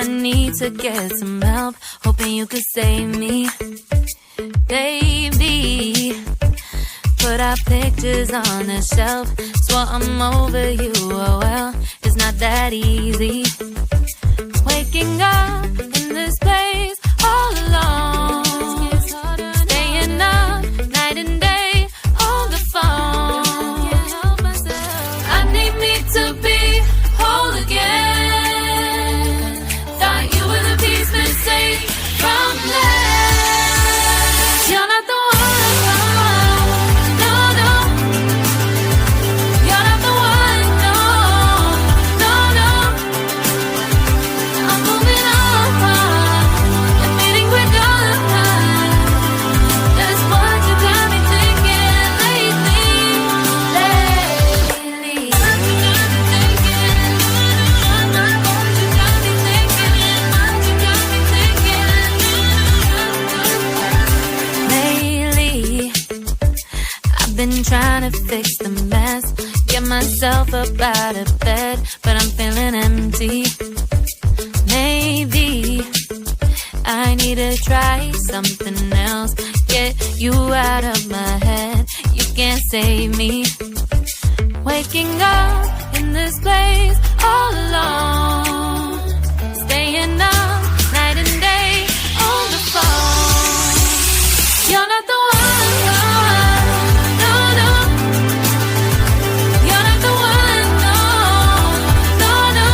need to get some help, hoping you could save me. Baby, put our pictures on the shelf, swore I'm over you, oh well, it's not that easy. Waking up in this place all alone, staying up night and day on the phone. I need me to be whole again. Thought you were the piece missing from left. You're not the one, no, no. You're not the one, no, no, no. I'm moving on, and meeting with God. That's what you got me thinking lately. Lately, I've been trying to fix the mess, get myself up out of bed, but I'm feeling empty. Maybe I need to try something else, get you out of my head, you can't save me. Waking up in this place all alone, staying up night and day on the phone. You're not the one, no, no. You're not the one, no, no, no.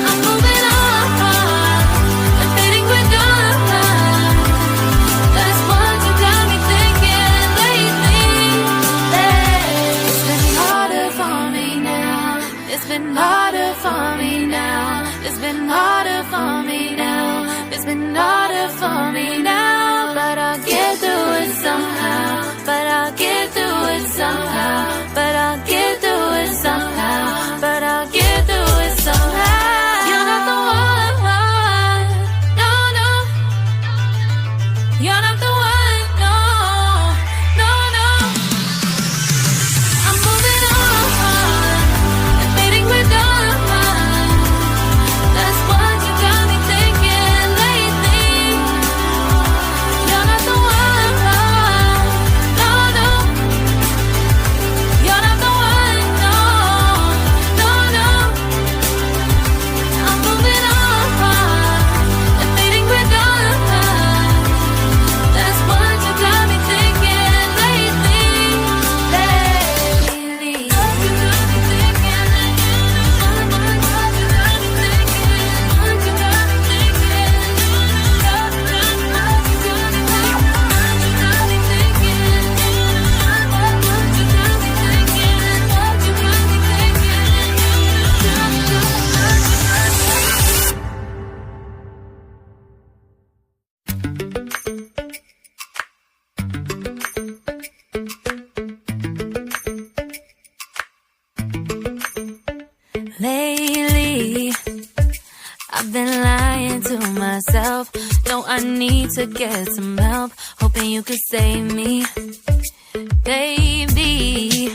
I'm moving on and fading with God. That's what you got me thinking lately. It's been harder for me now. It's been harder for me now. It's been harder for me now. It's been harder for me now. But I'll get through it somehow. But I'll get through it somehow. But I'll get through it somehow. But I'll get through it somehow. You're not the one, no, no. You're not the one, no, no, no. I'm moving on and fading with God. That's what you got me thinking lately. You're not the one, no, no. You're not the one, no, no, no. I'm moving on and fading with God. That's what you got me thinking lately. Lately, I've been lying to myself. No, I need to get some help, hoping you could save me. Baby,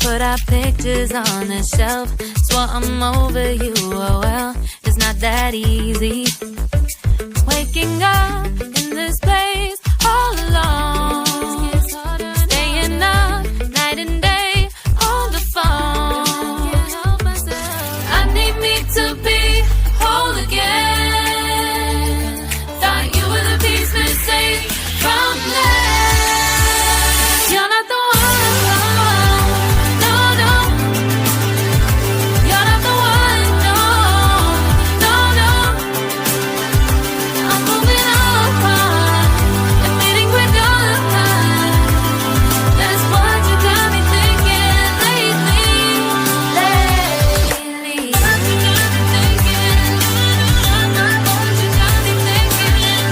put our pictures on the shelf, swore I'm over you, oh well, it's not that easy. Waking up